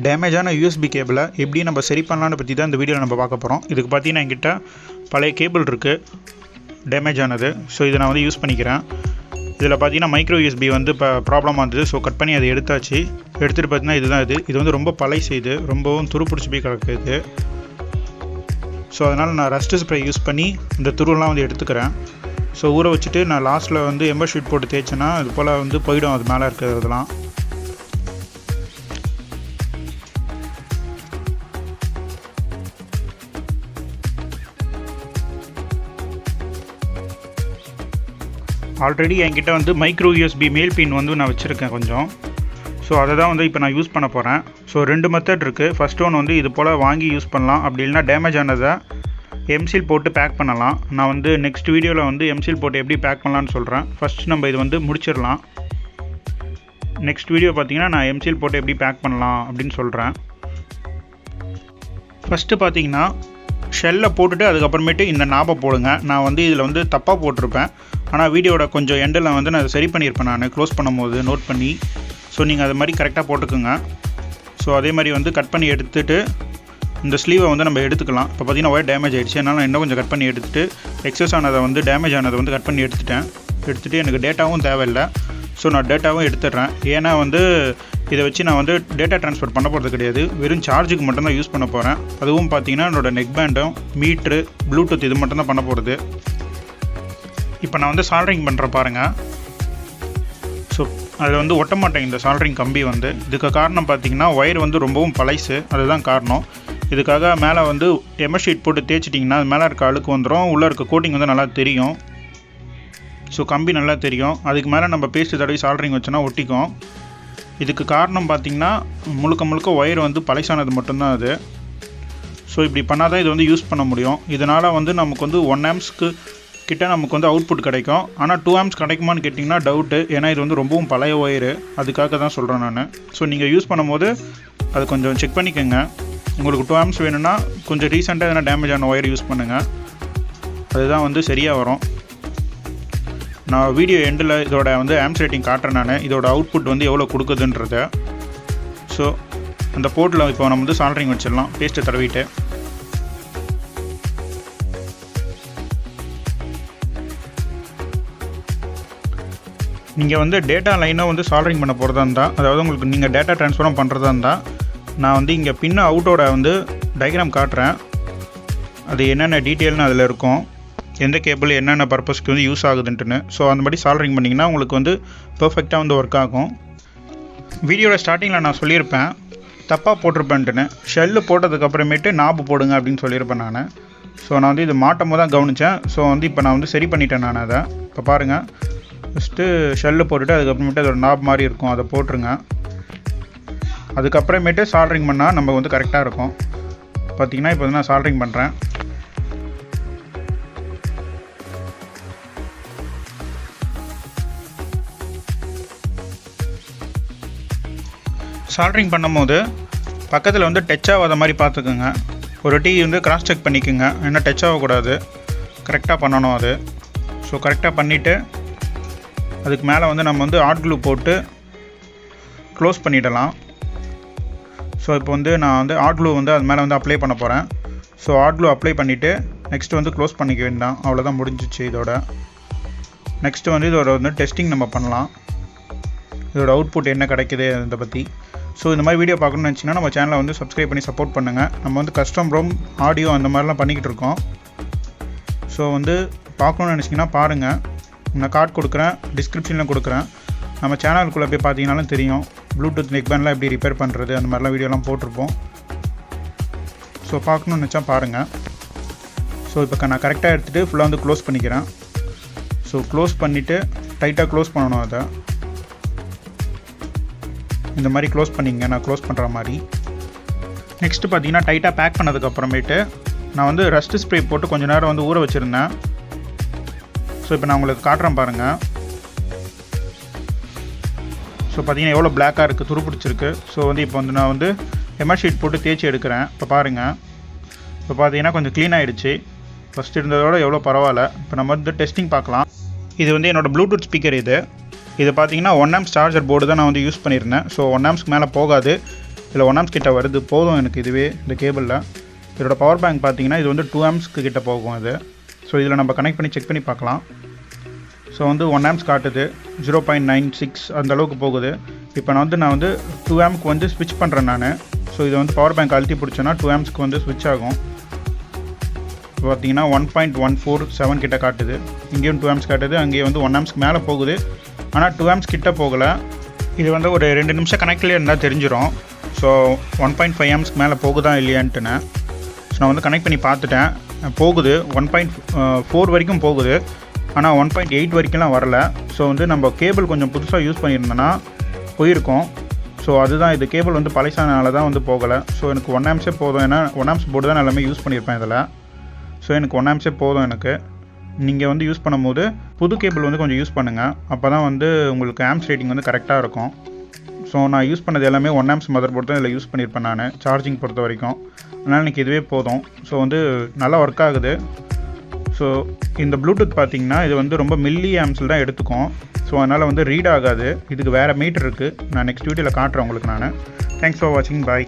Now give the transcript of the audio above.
டேமேஜான USB கேபிளை எப்படி நம்ம சரி பண்ணலான்னு பற்றி தான் இந்த வீடியோவில் நம்ம பார்க்க போகிறோம். இதுக்கு பார்த்தீங்கன்னா என்கிட்ட பழைய கேபிள் இருக்குது டேமேஜ் ஆனது. ஸோ இதை நான் வந்து யூஸ் பண்ணிக்கிறேன். இதில் பார்த்தீங்கன்னா மைக்ரோ யூஎஸ்பி வந்து இப்போ ப்ராப்ளமாக இருந்தது. ஸோ கட் பண்ணி அதை எடுத்துகிட்டு பார்த்தீங்கன்னா இதுதான் இது வந்து ரொம்ப பழைய செய்து ரொம்பவும் துருப்பிடிச்சி போய் கிடக்குது. ஸோ அதனால் நான் ரஸ்ட் ஸ்ப்ரே யூஸ் பண்ணி இந்த துருவெல்லாம் வந்து எடுத்துக்கிறேன். ஸோ ஊற வச்சுட்டு நான் லாஸ்ட்டில் வந்து எம்பர் ஷீட் போட்டு தேய்ச்சேன்னா இது போல் வந்து போயிடும் அது மேலே இருக்கிறதுலாம். ஆல்ரெடி என்கிட்ட வந்து மைக்ரோ யூஎஸ்பி மேல் பின் வந்து நான் வச்சுருக்கேன் கொஞ்சம். ஸோ அதை தான் வந்து இப்போ நான் யூஸ் பண்ண போகிறேன். ஸோ 2 மெத்தட் இருக்குது. ஃபஸ்ட் ஒன் வந்து இது போல் வாங்கி யூஸ் பண்ணலாம், அப்படி இல்லைனா டேமேஜ் ஆனதை எம்சில் போட்டு பேக் பண்ணலாம். நான் வந்து நெக்ஸ்ட் வீடியோவில் வந்து எம்சில் போட்டு எப்படி பேக் பண்ணலான்னு சொல்கிறேன். ஃபஸ்ட் நம்ம இது வந்து முடிச்சிடலாம். நெக்ஸ்ட் வீடியோ பார்த்தீங்கன்னா நான் எம்சில் போட்டு எப்படி பேக் பண்ணலாம் அப்படின்னு சொல்கிறேன். ஃபஸ்ட்டு பார்த்தீங்கன்னா ஷெல்லை போட்டுட்டு அதுக்கப்புறமேட்டு இந்த நாபை போடுங்க. நான் வந்து இதில் வந்து தப்பாக போட்டிருப்பேன், ஆனால் வீடியோட கொஞ்சம் எண்டில் வந்து நான் சரி பண்ணியிருப்பேன் நான் க்ளோஸ் பண்ணும்போது நோட் பண்ணி. ஸோ நீங்கள் அது மாதிரி கரெக்டாக போட்டுக்குங்க. ஸோ அதே மாதிரி வந்து கட் பண்ணி எடுத்துகிட்டு இந்த ஸ்லீவை வந்து நம்ம எடுத்துக்கலாம். இப்போ பார்த்தீங்கன்னா ஒயர் டேமேஜ் ஆகிடுச்சு, அதனால் நான் இன்னும் கொஞ்சம் கட் பண்ணி எடுத்துகிட்டு எக்ஸஸ் ஆனதை வந்து டேமேஜ் ஆனதை வந்து கட் பண்ணி எடுத்துகிட்டு எனக்கு டேட்டாவும் தேவையில்லை. ஸோ நான் டேட்டாவும் எடுத்துடுறேன். ஏன்னா வந்து இதை வச்சு நான் வந்து டேட்டா ட்ரான்ஸ்ஃபர் பண்ண போகிறது கிடையாது, வெறும் சார்ஜுக்கு மட்டும்தான் யூஸ் பண்ண போகிறேன். அதுவும் பார்த்தீங்கன்னா என்னோடய நெக் பேண்டும் மீட்ரு ப்ளூடூத் இது மட்டும்தான் பண்ண போகிறது. இப்போ நான் வந்து சால்ட்ரிங் பண்ணுற பாருங்கள். ஸோ அதில் வந்து ஒட்ட மாட்டேங்க இந்த சால்ட்ரிங் கம்பி வந்து. இதுக்கு காரணம் பார்த்திங்கன்னா ஒயர் வந்து ரொம்பவும் பழைசு, அதுதான் காரணம். இதுக்காக மேலே வந்து எம்எஸ் ஷீட் போட்டு தேய்ச்சிட்டிங்கன்னா அது மேலே இருக்க அழுக்கு வந்துடும், உள்ளே இருக்க கோட்டிங் வந்து நல்லா தெரியும். ஸோ கம்பி நல்லா தெரியும். அதுக்கு மேலே நம்ம பேஸ்ட் தடவி சால்ட்ரிங் வச்சோன்னா ஒட்டிக்கும். இதுக்கு காரணம் பார்த்திங்கன்னா முழுக்க ஒயர் வந்து பழைசானது மட்டும்தான் அது. ஸோ இப்படி பண்ணால் தான் இது வந்து யூஸ் பண்ண முடியும். இதனால் வந்து நமக்கு வந்து 1 ஆம்ஸ்க்கு கிட்ட நமக்கு வந்து அவுட்புட் கிடைக்கும். ஆனால் 2 ஆம்ஸ் கிடைக்குமான்னு கேட்டிங்கன்னா டவுட்டு, ஏன்னா இது வந்து ரொம்பவும் பழைய ஒயரு, அதுக்காக தான் சொல்கிறேன் நான். ஸோ நீங்கள் யூஸ் பண்ணும்போது அது கொஞ்சம் செக் பண்ணிக்கோங்க. உங்களுக்கு 2 ஆம்ஸ் வேணும்னா கொஞ்சம் ரீசெண்டாக எதனா டேமேஜ் ஆன ஒயர் யூஸ் பண்ணுங்கள், அதுதான் வந்து சரியாக வரும். நான் வீடியோ எண்டில் இதோட வந்து ஆம்ஸ் ரேட்டிங் காட்டுறேன் நான், இதோட அவுட்புட் வந்து எவ்வளோ கொடுக்குதுன்றத. ஸோ அந்த போர்ட்டில் இப்போ நம்ம வந்து சால்ட்ரிங் வச்சிடலாம் பேஸ்ட்டை தடவிட்டு. நீங்கள் வந்து டேட்டா லைனாக வந்து சால்ட்ரிங் பண்ண போகிறதா இருந்தால், அதாவது உங்களுக்கு நீங்கள் டேட்டா ட்ரான்ஸ்ஃபரும் பண்ணுறதா இருந்தால், நான் வந்து இங்கே பின்ன அவுட்டோட வந்து டயக்ராம் காட்டுறேன். அது என்னென்ன டீட்டெயில்னு அதில் இருக்கும், எந்த கேபிள் என்னென்ன பர்பஸ்க்கு வந்து யூஸ் ஆகுதுன்ட்டுன்னு. ஸோ அந்த மாதிரி சால்ட்ரிங் பண்ணிங்கன்னா உங்களுக்கு வந்து பர்ஃபெக்டாக வந்து ஒர்க் ஆகும். வீடியோட ஸ்டார்டிங்கில் நான் சொல்லியிருப்பேன் தப்பாக போட்டிருப்பேன்ட்டுன்னு. ஷெல்லு போட்டதுக்கப்புறமேட்டு நாபு போடுங்க அப்படின்னு சொல்லியிருப்பேன் நான். ஸோ நான் வந்து இது மாட்டும் போது தான் கவனித்தேன். ஸோ வந்து இப்போ நான் வந்து சரி பண்ணிட்டேன் நான் அதை. இப்போ பாருங்கள், ஃபஸ்ட்டு ஷெல்லு போட்டுட்டு அதுக்கப்புறமேட்டு அதோட நாப் மாதிரி இருக்கும், அதை போட்டுருங்க. அதுக்கப்புறமேட்டு சால்ட்ரிங் பண்ணால் நம்ம வந்து கரெக்டாக இருக்கும். பார்த்திங்கன்னா இப்போ வந்து நான் சால்ட்ரிங் பண்ணுறேன். சால்ட்ரிங் பண்ணும்போது பக்கத்தில் வந்து டச் ஆகாத மாதிரி பார்த்துக்குங்க. ஒரு டீ வந்து கிராஸ் செக் பண்ணிக்கோங்க, ஏன்னா டச் ஆகக்கூடாது, கரெக்டாக பண்ணணும் அது. ஸோ கரெக்டாக பண்ணிவிட்டு அதுக்கு மேலே வந்து நம்ம வந்து ஹாட் க்ளூ போட்டு க்ளோஸ் பண்ணிடலாம். ஸோ இப்போ வந்து நான் வந்து ஹாட் க்ளூ வந்து அது மேலே வந்து அப்ளை பண்ண போகிறேன். ஸோ ஹாட் க்ளூ அப்ளை பண்ணிவிட்டு நெக்ஸ்ட்டு வந்து க்ளோஸ் பண்ணிக்க வேண்டாம், அவ்வளோதான் முடிஞ்சிச்சு இதோட. நெக்ஸ்ட்டு வந்து இதோட வந்து டெஸ்டிங் நம்ம பண்ணலாம், இதோட அவுட்புட் என்ன கிடைக்குது அதை பற்றி. ஸோ இந்த மாதிரி வீடியோ பார்க்கணுன்னு நினச்சிங்கன்னா நம்ம சேனலை வந்து சப்ஸ்கிரைப் பண்ணி சப்போர்ட் பண்ணுங்கள். நம்ம வந்து கஸ்டம் ரோம் ஆடியோ அந்த மாதிரிலாம் பண்ணிக்கிட்டு இருக்கோம். ஸோ வந்து பார்க்கணுன்னு நினச்சிங்கன்னா பாருங்கள், நான் கார்டு கொடுக்குறேன், டிஸ்கிரிப்ஷனில் கொடுக்குறேன். நம்ம சேனலுக்குள்ளே போய் பார்த்தீங்கன்னாலும் தெரியும் ப்ளூடூத் நெக் பேண்ட்லாம் எப்படி ரிப்பேர் பண்ணுறது அந்த மாதிரிலாம் வீடியோலாம் போட்டிருப்போம். ஸோ பார்க்கணுன்னு நினச்சா பாருங்கள். ஸோ இப்போ நான் கரெக்டாக எடுத்துகிட்டு ஃபுல்லாக வந்து க்ளோஸ் பண்ணிக்கிறேன். ஸோ க்ளோஸ் பண்ணிவிட்டு டைட்டாக க்ளோஸ் பண்ணணும் அதை. இந்த மாதிரி க்ளோஸ் பண்ணிங்க, நான் க்ளோஸ் பண்ணுற மாதிரி. நெக்ஸ்ட்டு பார்த்தீங்கன்னா டைட்டாக பேக் பண்ணதுக்கப்புறமேட்டு நான் வந்து ரஸ்ட் ஸ்ப்ரே போட்டு கொஞ்சம் நேரம் வந்து ஊற வச்சுருந்தேன். ஸோ இப்போ நான் உங்களுக்கு காட்டுறேன் பாருங்கள். ஸோ பார்த்தீங்கன்னா எவ்வளோ பிளாக்காக இருக்குது, துருப்பிடிச்சிருக்கு. ஸோ வந்து இப்போ வந்து நான் வந்து எம்எஸ் ஷீட் போட்டு தேய்ச்சி எடுக்கிறேன். இப்போ பாருங்கள், இப்போ பார்த்தீங்கன்னா கொஞ்சம் க்ளீன் ஆகிடுச்சு. ஃபஸ்ட்டு இருந்ததோட எவ்வளோ பரவாயில்ல. இப்போ நம்ம வந்து டெஸ்டிங் பார்க்கலாம். இது வந்து என்னோடய ப்ளூடூத் ஸ்பீக்கர் இது பார்த்தீங்கன்னா 1 ஆம்ஸ் சார்ஜர் போர்டு தான் நான் வந்து யூஸ் பண்ணியிருந்தேன். ஸோ 1 ஆம்ஸ்க்கு மேலே போகாது. இதில் 1 ஆம்ஸ் கிட்ட வருது, போதும் எனக்கு இதுவே இந்த கேபிளில். இதோட பவர் பேங்க் பார்த்தீங்கன்னா இது வந்து 2 ஆம்ஸ்க்கு கிட்ட போகும் இது. ஸோ இதில் நம்ம கனெக்ட் பண்ணி செக் பண்ணி பார்க்கலாம். ஸோ வந்து 1 ஆம்ஸ் காட்டுது, 0.96 அந்த அளவுக்கு போகுது. இப்போ நான் வந்து 2 ஆம்க்கு வந்து ஸ்விட்ச் பண்ணுறேன் நான். ஸோ இதை வந்து பவர் பேங்க் அழுத்தி பிடிச்சேன்னா 2 ஆம்ஸ்க்கு வந்து ஸ்விட்ச் ஆகும். இப்போ பார்த்தீங்கன்னா 1.147 கிட்ட காட்டுது. இங்கேயும் 2 ஆம்ஸ் காட்டுது, அங்கேயும் வந்து 1 ஆம்ஸ்க்கு மேலே போகுது. ஆனால் 2 ஆம்ஸ் கிட்ட போகலை. இது வந்து ஒரு 2 நிமிஷம் கனெக்ட்லேயே இருந்தால் தெரிஞ்சிடும். ஸோ 1.5 ஆம்ஸ்க்கு மேலே போகுதா இல்லையான்ட்டுன்னு. ஸோ நான் வந்து கனெக்ட் பண்ணி பார்த்துட்டேன், போகுது. 1.4 வரைக்கும் போகுது, ஆனால் 1.8 வரைக்கும்லாம் வரல. ஸோ வந்து நம்ம கேபிள் கொஞ்சம் புதுசாக யூஸ் பண்ணியிருந்தோன்னா போயிருக்கோம். ஸோ அதுதான், இது கேபிள் வந்து பழசானால தான் வந்து போகலை. ஸோ எனக்கு 1 ஆம்ஸே போதும், ஏன்னா 1 ஆம்ஸ் போர்டு தான் நான் எல்லாமே யூஸ் பண்ணியிருப்பேன் இதில். ஸோ எனக்கு 1 ஆம்ஸே போதும் எனக்கு. நீங்கள் வந்து யூஸ் பண்ணும்போது புது கேபிள் வந்து கொஞ்சம் யூஸ் பண்ணுங்கள், அப்போ தான் வந்து உங்களுக்கு ஆம்ஸ் ரேட்டிங் வந்து கரெக்டாக இருக்கும். ஸோ நான் யூஸ் பண்ணது எல்லாமே 1 ஆம்ஸ் மதர் போர்டு தான் இதில் யூஸ் பண்ணியிருப்பேன் நான், சார்ஜிங் பொறுத்த வரைக்கும். அதனால் எனக்கு இதுவே போதும். ஸோ வந்து நல்லா ஒர்க் ஆகுது. ஸோ இந்த ப்ளூடூத் பார்த்தீங்கன்னா இது வந்து ரொம்ப மில்லி ஆம்ஸில் தான் எடுத்துக்கும். ஸோ அதனால் வந்து ரீட் ஆகாது. இதுக்கு வேறு மீட்டர் இருக்குது, நான் நெக்ஸ்ட் வீடியோவில் காட்டுறேன் உங்களுக்கு நான். தேங்க்ஸ் ஃபார் வாட்சிங், பாய்.